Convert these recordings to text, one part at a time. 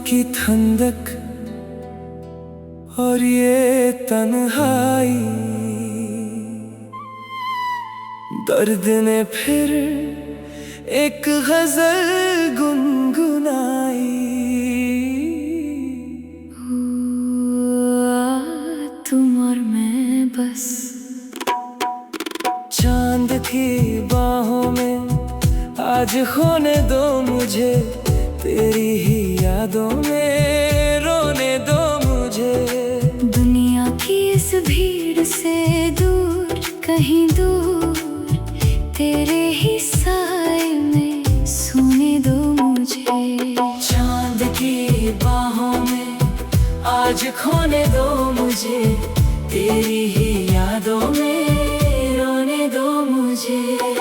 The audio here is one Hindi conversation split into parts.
की ठंडक और ये तन्हाई, दर्द ने फिर एक गजल गुनगुनाई। तुम और मैं बस चांद की बाहों में आज खोने दो मुझे, तेरी ही यादों में रोने दो मुझे। दुनिया की इस भीड़ से दूर, कहीं दूर, तेरे ही साए में सोने दो मुझे। चांद की बाहों में आज खोने दो मुझे, तेरी ही यादों में रोने दो मुझे।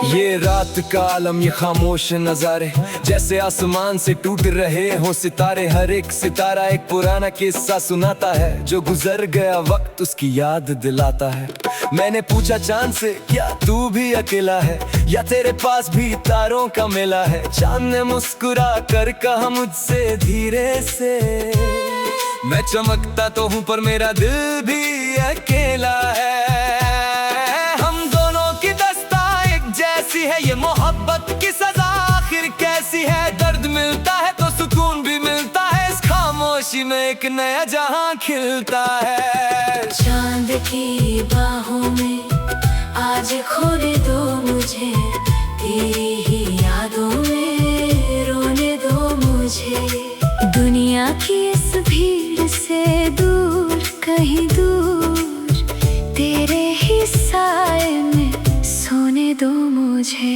ये रात का आलम, ये खामोश नजारे, जैसे आसमान से टूट रहे हो सितारे। हर एक सितारा एक पुराना किस्सा सुनाता है, जो गुजर गया वक्त उसकी याद दिलाता है। मैंने पूछा चांद से, क्या तू भी अकेला है या तेरे पास भी तारों का मेला है? चांद ने मुस्कुरा कर कहा मुझसे धीरे से, मैं चमकता तो हूँ पर मेरा दिल भी अकेला है। हम दोनों की दस्ता एक जैसी है, ये मोहब्बत की सजा आखिर कैसी है? दर्द मिलता है तो सुकून भी मिलता है, इस खामोशी में एक नया जहां खिलता है। चांद की बाहों में आज खोने दो मुझे, तेरी ही यादों में रोने दो मुझे। दुनिया की इस भीड़ से दूर, कहीं दूर, तेरे ही साए में सोने दो मुझे।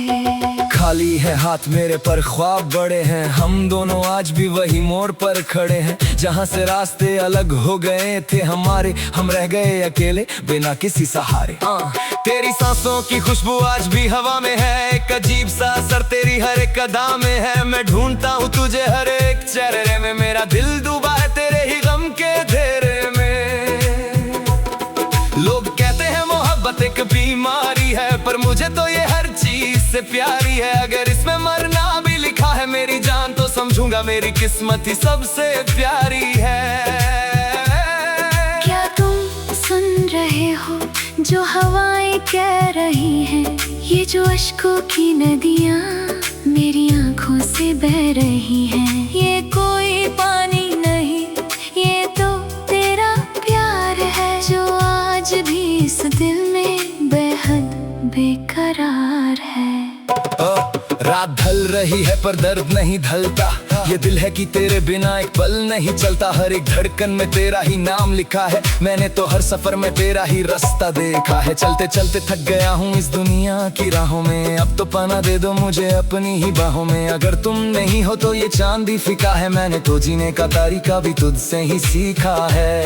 खाली है हाथ मेरे पर ख्वाब बड़े हैं, हम दोनों आज भी वही मोड़ पर खड़े हैं, जहाँ से रास्ते अलग हो गए थे हमारे। हम रह गए अकेले बिना किसी सहारे। तेरी सांसों की खुशबू आज भी हवा में है, एक अजीब सा असर तेरी हर एक अदा में है। मैं ढूंढता हूँ तुझे हर एक चेहरे में, मेरा दिल डूबा है तेरे ही गम के घेरे में। लोग कहते हैं मोहब्बत एक बीमारी है, पर मुझे तो ये हर चीज से प्यारी है। अगर इसमें मरना भी लिखा है मेरी जान, तो समझूंगा मेरी किस्मत ही सबसे प्यारी है। क्या तुम सुन रहे हो जो हवाएं कह रही हैं? ये जो अश्कों की नदियाँ मेरी आंखों से बह रही हैं, ये कोई पानी नहीं, ये तो तेरा प्यार है, जो आज भी इस दिल में बेहद बेकरार है। रात ढल रही है पर दर्द नहीं ढलता, ये दिल है कि तेरे बिना एक पल नहीं चलता। हर एक धड़कन में तेरा ही नाम लिखा है, मैंने तो हर सफर में तेरा ही रास्ता देखा है। चलते चलते थक गया हूँ इस दुनिया की राहों में, अब तो पना दे दो मुझे अपनी ही बाहों में। अगर तुम नहीं हो तो ये चांद ही फीका है, मैंने तो जीने का तरीका भी तुझसे ही सीखा है।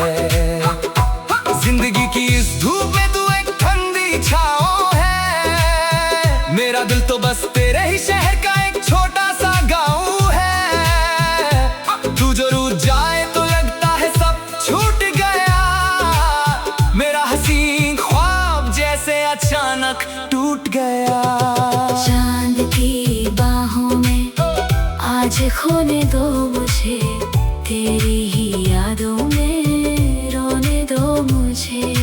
जिंदगी की इस धूप में तू एक ठंडी छाँव है, मेरा दिल तो बस तेरे ही शहर का एक छोटा सा गाँव है। तू जो रूठ जाए तो लगता है सब छूट गया, मेरा हसीन ख्वाब जैसे अचानक टूट गया। चांद की बाहों में आज खोने दो मुझे, तेरी ही यादों में रोने दो मुझे।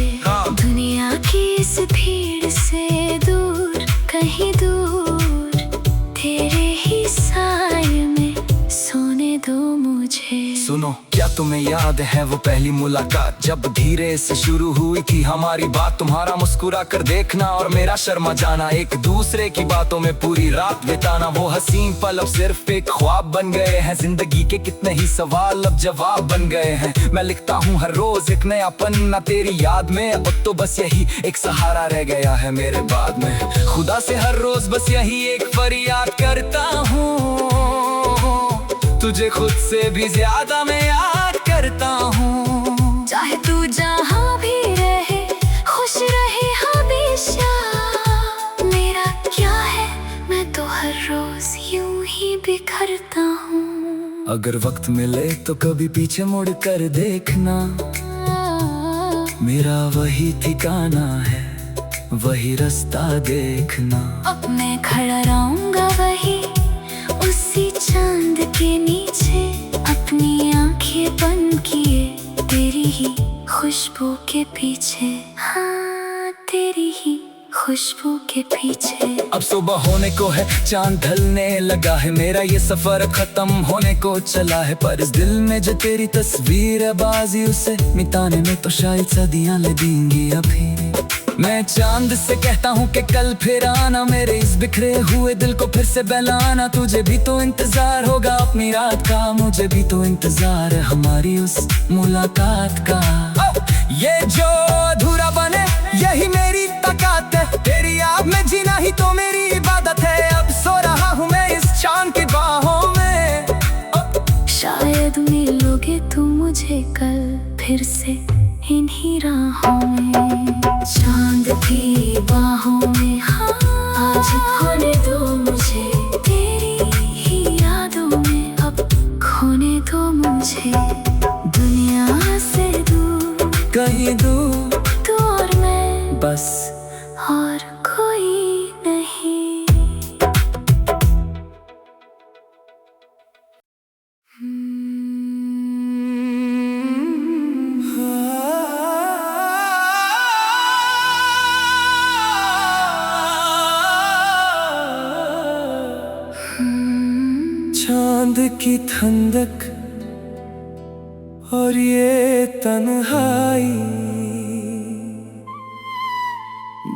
दुनिया की इस भीड़ से दूर, कहीं दूर, तेरे ही साए में सोने दो मुझे। सुनो, क्या तुम्हें याद है वो पहली मुलाकात, जब धीरे से शुरू हुई थी हमारी बात? तुम्हारा मुस्कुरा कर देखना और मेरा शर्मा जाना, एक दूसरे की बातों में पूरी रात बिताना। वो हसीन पल अब सिर्फ एक ख्वाब बन गए हैं, जिंदगी के कितने ही सवाल अब जवाब बन गए हैं। मैं लिखता हूँ हर रोज एक नया पन्ना तेरी याद में, अब तो बस यही एक सहारा रह गया है मेरे बाद में। खुदा से हर रोज बस यही एक फरियाद करता हूँ, तुझे खुद से भी ज्यादा मैं याद करता हूँ। चाहे तू जहाँ भी रहे, खुश रहे हमेशा, मेरा क्या है, मैं तो हर रोज यूं ही बिखरता हूँ। अगर वक्त मिले तो कभी पीछे मुड़ कर देखना, मेरा वही ठिकाना है, वही रास्ता देखना। अब मैं खड़ा रहूंगा वही उसी चांद के नीचे, अपनी आँखें किए तेरी ही खुशबू के पीछे, हाँ तेरी ही खुशबू के पीछे। अब सुबह होने को है, चांद ढलने लगा है, मेरा ये सफर खत्म होने को चला है। पर इस दिल में जो तेरी तस्वीर है बाजी, उसे मिटाने में तो शायद सदियां लगेंगी अभी। मैं चांद से कहता हूँ कि कल फिर आना, मेरे इस बिखरे हुए दिल को फिर से बहलाना। तुझे भी तो इंतजार होगा अपनी रात का, मुझे भी तो इंतजार है हमारी उस मुलाकात का। ये जो अधूरा बने यही मेरी ताकत है, तेरी याद में जीना ही तो मेरी इबादत है। अब सो रहा हूँ मैं इस चांद की बाहों में, शायद मिलोगे तुम मुझे कल फिर से इन्हीं राहों में। चांद की बाहों में, हाँ आज खोने दो मुझे, तेरी ही यादों में अब खोने दो मुझे। दुनिया से दूर कहीं दूर तू और मैं, बस और कोई नहीं। चांद की ठंडक और ये तन्हाई,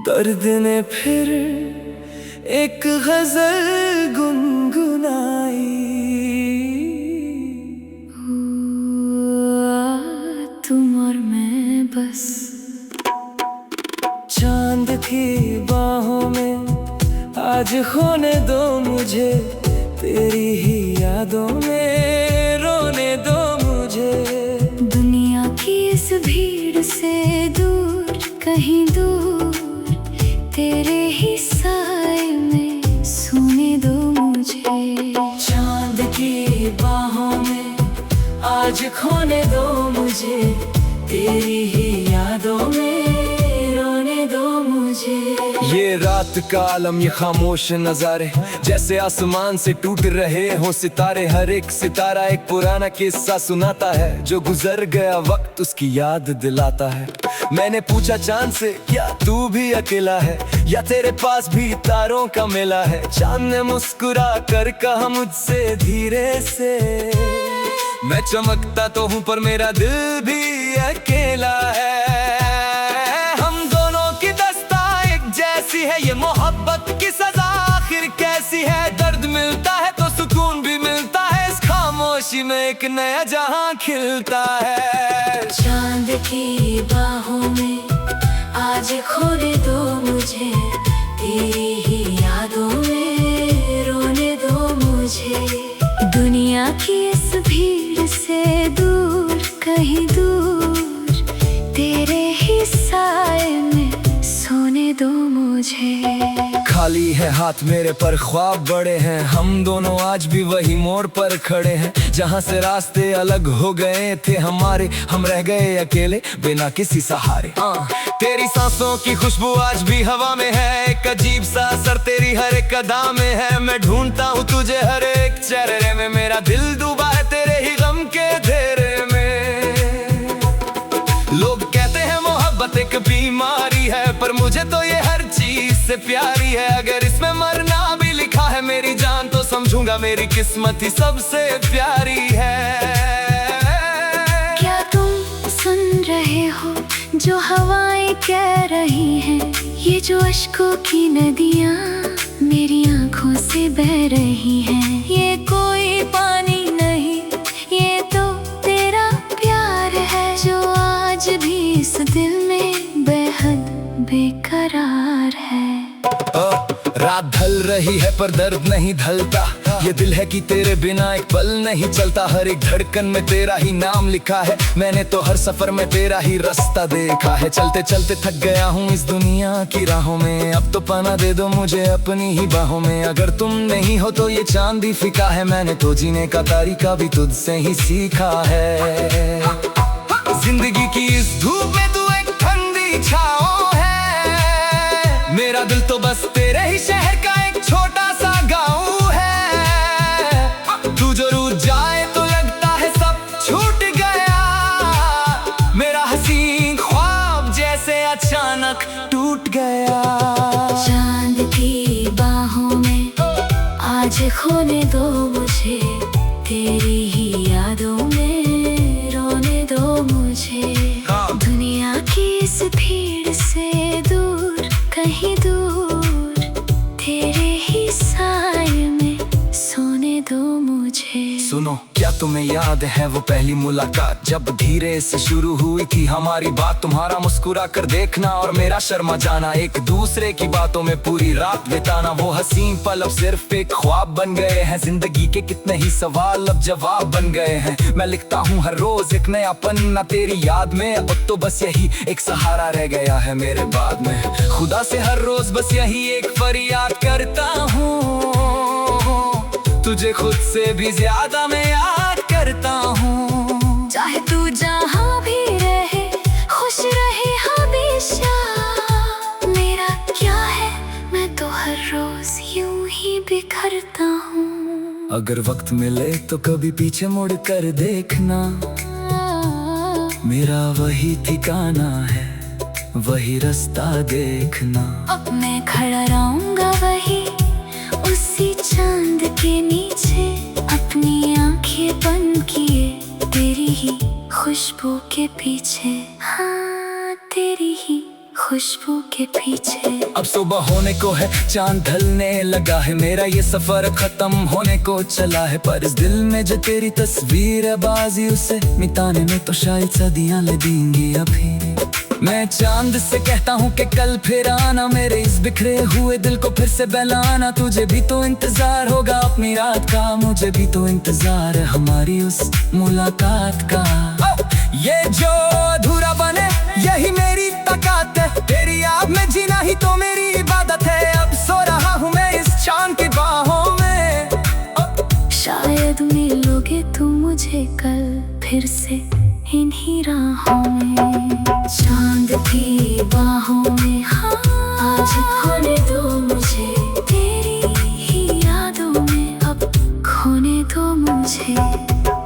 दर्द ने फिर एक गजल गुनगुनाई। तुम और मैं बस चांद की बाहों में, आज खोने दो मुझे, तेरी ही यादों में रोने दो मुझे। दुनिया की इस भीड़ से दूर कहीं दूर, तेरे ही साए में सोने दो मुझे। चांद की बाहों में आज खोने दो मुझे, तेरी ही यादों में रोने दो मुझे। ये रात का आलम, ये खामोश नजारे, जैसे आसमान से टूट रहे हो सितारे। हर एक सितारा एक पुराना किस्सा सुनाता है, जो गुजर गया वक्त उसकी याद दिलाता है। मैंने पूछा चांद से, क्या तू भी अकेला है, या तेरे पास भी तारों का मेला है। चांद ने मुस्कुरा कर कहा मुझसे धीरे से, मैं चमकता तो हूँ पर मेरा दिल भी अकेला है। हम दोनों की दस्ता एक जैसी है, ये मोहब्बत की सजा आखिर कैसी है। दर्द मिलता है तो सुकून भी मिलता है, इस खामोशी में एक नया जहां खिलता है। चांद की बाहों में आज खोने दो मुझे, तेरी ही यादों में रोने दो मुझे। दुनिया की इस भीड़ से दूर कहीं दूर, तेरे ही साए में सोने दो मुझे। खाली है हाथ मेरे पर ख्वाब बड़े हैं, हम दोनों आज भी वही मोड़ पर खड़े हैं, जहाँ से रास्ते अलग हो गए थे हमारे। हम रह गए अकेले बिना किसी सहारे। तेरी सांसों की खुशबू आज भी हवा में है, एक अजीब सा असर तेरी हर एक अदा में है। मैं ढूंढता हूँ तुझे हर एक चेहरे में, मेरा दिल डूबा है तेरे ही गम के घेरे में। लोग कहते हैं मोहब्बत एक बीमारी है, पर मुझे तो ये हर चीज से प्यारी है। अगर इसमें मरना भी लिखा है मेरी जान, तो समझूंगा मेरी किस्मत ही सबसे प्यारी है। क्या तुम सुन रहे हो जो हवाएं कह रही हैं, ये जो अश्कों की नदियाँ मेरी आंखों से बह रही हैं। ये कोई पानी नहीं, ये तो तेरा प्यार है, जो आज भी इस दिल में बेहद बेकरार है। रात ढल रही है पर दर्द नहीं ढलता, ये दिल है कि तेरे बिना एक पल नहीं चलता। हर एक धड़कन में तेरा ही नाम लिखा है, मैंने तो हर सफर में तेरा ही रास्ता देखा है। चलते चलते थक गया हूँ इस दुनिया की राहों में, अब तो पना दे दो मुझे अपनी ही बाहों में। अगर तुम नहीं हो तो ये चांद ही फीका है, मैंने तो जीने का तरीका भी तुझसे ही सीखा है। जिंदगी की इस धूप में तू एक ठंडी छाँव है, मेरा दिल तो बस तेरे ही शहर का एक छोटा सा गाँव है। तू जो रूठ जाए तो लगता है सब छूट गया, तुम्हें याद है वो पहली मुलाकात, जब धीरे से शुरू हुई थी हमारी बात। तुम्हारा मुस्कुरा कर देखना और मेरा शर्मा जाना, एक दूसरे की बातों में पूरी रात बिताना। वो हसीन पल अब सिर्फ एक ख्वाब बन गए हैं, जिंदगी के कितने ही सवाल अब जवाब बन गए हैं। मैं लिखता हूँ हर रोज एक नया पन्ना तेरी याद में, अब तो बस यही एक सहारा रह गया है मेरे बाद में। खुदा से हर रोज बस यही एक फरियाद करता हूँ, तुझे खुद से भी ज्यादा मैं याद करता हूँ। चाहे तू जहाँ भी रहे, खुश रहे हमेशा। मेरा क्या है, मैं तो हर रोज यूं ही बिखरता हूँ। अगर वक्त मिले तो कभी पीछे मुड़ कर देखना, मेरा वही ठिकाना है, वही रास्ता देखना। अब मैं खड़ा रहूंगा वही उसी चांद के नीचे, अपनी आंखें बंद किए तेरी ही खुशबू के पीछे। हाँ, तेरी ही खुशबू के पीछे। अब सुबह होने को है, चांद ढलने लगा है, मेरा ये सफर खत्म होने को चला है। पर इस दिल में जो तेरी तस्वीर है बाजी, उसे मिटाने में तो शायद सदियां ले देंगी अभी। मैं चांद से कहता हूँ कि कल फिर आना, मेरे इस बिखरे हुए दिल को फिर से बहलाना। तुझे भी तो इंतजार होगा अपनी रात का, मुझे भी तो इंतजार है हमारी उस मुलाकात का। ये जो अधूरा बने यही मेरी ताकत है, तेरी याद में जीना ही तो मेरी इबादत है। अब सो रहा हूँ मैं इस चांद की बाहों में, शायद मिलोगे तुम मुझे कल फिर से इन्हीं राहों में। चांद की बाहों में, हाँ, आज खोने दो मुझे तेरी ही यादों में। अब खोने दो मुझे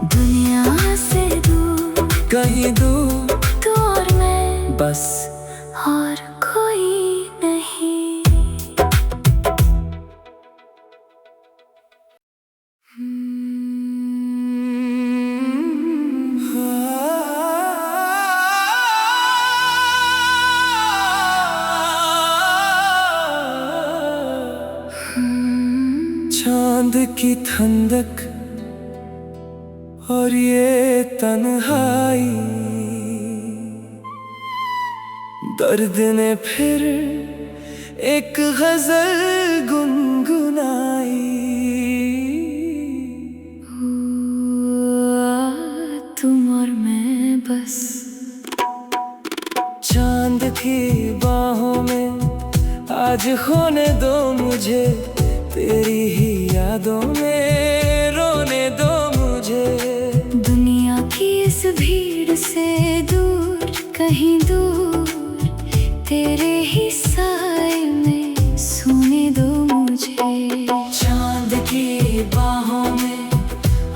दुनिया से दूर, कहीं दूर तू और मैं बस, और कोई नहीं। चांद की ठंडक और ये तन्हाई, दर्द ने फिर एक गजल गुनगुनाई। तुम और मैं बस, चांद की बाहों में आज खोने दो मुझे, तेरी ही यादों में रोने दो मुझे। दुनिया की इस भीड़ से दूर, कहीं दूर तेरे ही साए में सोने दो मुझे। चांद की बाहों में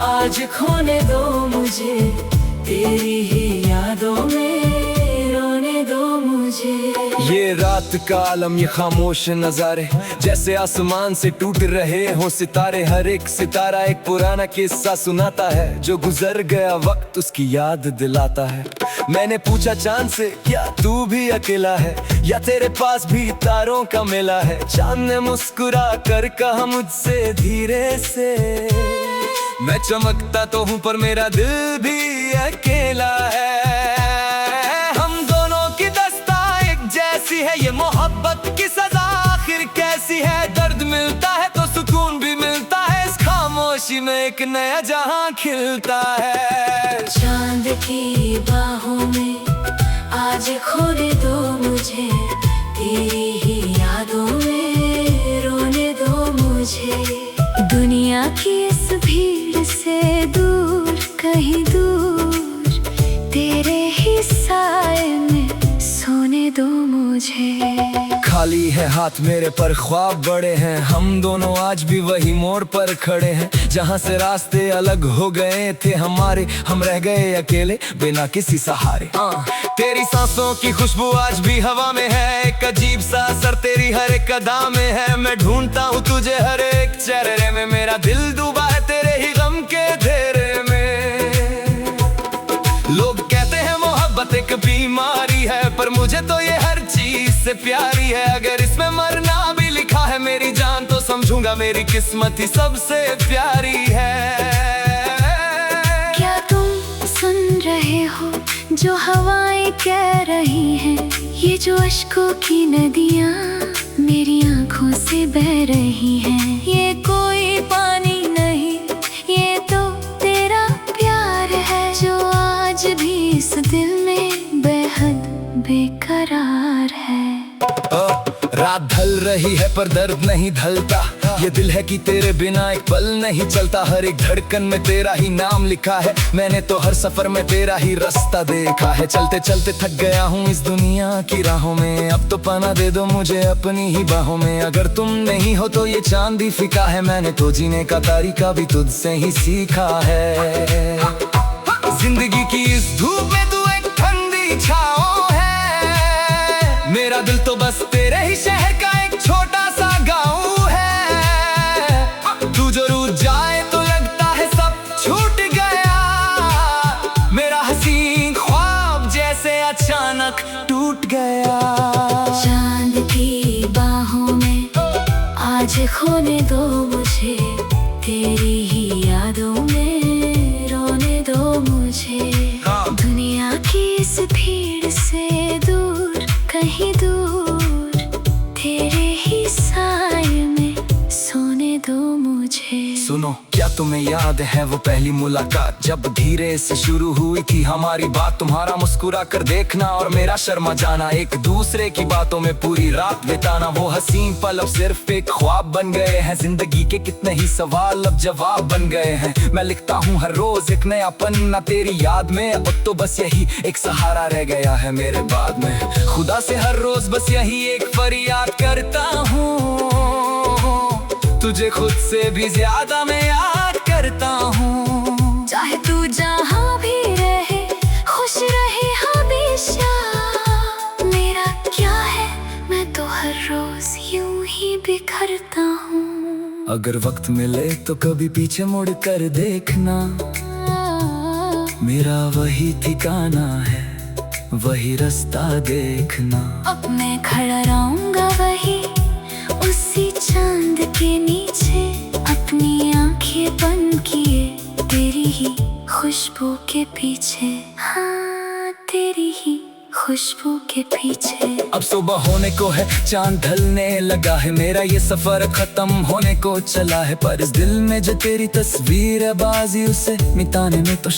आज खोने दो मुझे, तेरी ही यादों में रोने दो मुझे। ये रात का आलम, ये खामोश नजारे, जैसे आसमान से टूट रहे हो सितारे। हर एक सितारा एक पुराना किस्सा सुनाता है, जो गुजर गया वक्त उसकी याद दिलाता है। मैंने पूछा चांद से, क्या तू भी अकेला है या तेरे पास भी तारों का मेला है? चांद ने मुस्कुरा कर कहा मुझसे धीरे से, मैं चमकता तो हूँ पर मेरा दिल भी अकेला है। हम दोनों की दस्ता एक जैसी है, ये मोहब्बत की सजा आखिर कैसी है? दर्द मिलता है तो सुकून भी मिलता है, इस खामोशी में एक नया जहां खिलता है। चांद की बाहों में आज खोने दो मुझे, तेरी ही यादों में रोने दो मुझे। दुनिया की इस भीड़ से दूर, कहीं दूर तेरे ही साए में सोने दो मुझे। खाली है हाथ मेरे पर ख्वाब बड़े हैं, हम दोनों आज भी वही मोड़ पर खड़े हैं, जहाँ से रास्ते अलग हो गए थे हमारे। हम रह गए अकेले बिना किसी सहारे। तेरी सांसों की खुशबू आज भी हवा में है, एक अजीब सा असर तेरी हर एक अदा में है। मैं ढूंढता हूँ तुझे हर एक चेहरे में, मेरा दिल डूबा है तेरे ही गम के घेरे में। लोग कहते हैं मोहब्बत एक बीमारी है, पर मुझे तो ये हर चीज से प्यारी है। अगर इसमें मरना भी लिखा है मेरी जान, तो समझूंगा मेरी किस्मत ही सबसे प्यारी है। रहे हो जो हवाएं कह रही हैं, ये जो अश्कों की नदियाँ मेरी आंखों से बह रही हैं। ये कोई पानी नहीं, ये तो तेरा प्यार है जो आज भी इस दिल में बेहद बेकरार है। रात ढल रही है पर दर्द नहीं ढलता, ये दिल है कि तेरे बिना एक पल नहीं चलता। हर एक धड़कन में तेरा ही नाम लिखा है, मैंने तो हर सफर में तेरा ही रास्ता देखा है। चलते चलते थक गया हूँ इस दुनिया की राहों में, अब तो पना दे दो मुझे अपनी ही बाहों में। अगर तुम नहीं हो तो ये चांद ही फीका है, मैंने तो जीने का तरीका भी तुझसे ही सीखा है। जिंदगी की इस धूप में तू एक ठंडी छाँव है, मेरा दिल तो बस तेरे ही शहर का एक छोटा सा गाँव है। तू जो रूठ जाए तो लगता है सब छूट गया, मेरा हसीन ख्वाब जैसे अचानक टूट गया। चांद की बाहों में आज खोने दो मुझे, तेरी ही यादों में रोने दो मुझे। दुनिया की इस भीड़ से दूर, कहीं दूर, तेरे ही साए में सोने दो मुझे। सुनो, क्या तुम्हें याद है वो पहली मुलाकात, जब धीरे से शुरू हुई थी हमारी बात। तुम्हारा मुस्कुरा कर देखना और मेरा शर्मा जाना, एक दूसरे की बातों में पूरी रात बिताना। वो हसीन पल अब सिर्फ एक ख्वाब बन गए हैं, जिंदगी के कितने ही सवाल अब जवाब बन गए हैं। मैं लिखता हूँ हर रोज एक नया पन्ना तेरी याद में, अब तो बस यही एक सहारा रह गया है मेरे बाद में। खुदा से हर रोज बस यही एक फरियाद करता हूँ, तुझे खुद से भी ज्यादा मैं याद करता हूँ। चाहे तू जहाँ भी रहे, खुश रहे हमेशा, मेरा क्या है, मैं तो हर रोज यूं ही बिखरता हूँ। अगर वक्त मिले तो कभी पीछे मुड़ कर देखना, मेरा वही ठिकाना है, वही रास्ता देखना। अब मैं खड़ा रहूंगा वही उसी चांद के नीचे, अपनी आंखें बंद किए तेरी ही खुशबू के पीछे। हाँ, तेरी ही खुशबू के पीछे। अब सुबह होने को है, चांद ढलने लगा है, मेरा ये सफर खत्म होने को चला है। पर इस दिल में जो तेरी तस्वीर है बाजी, उसे मिटाने में तो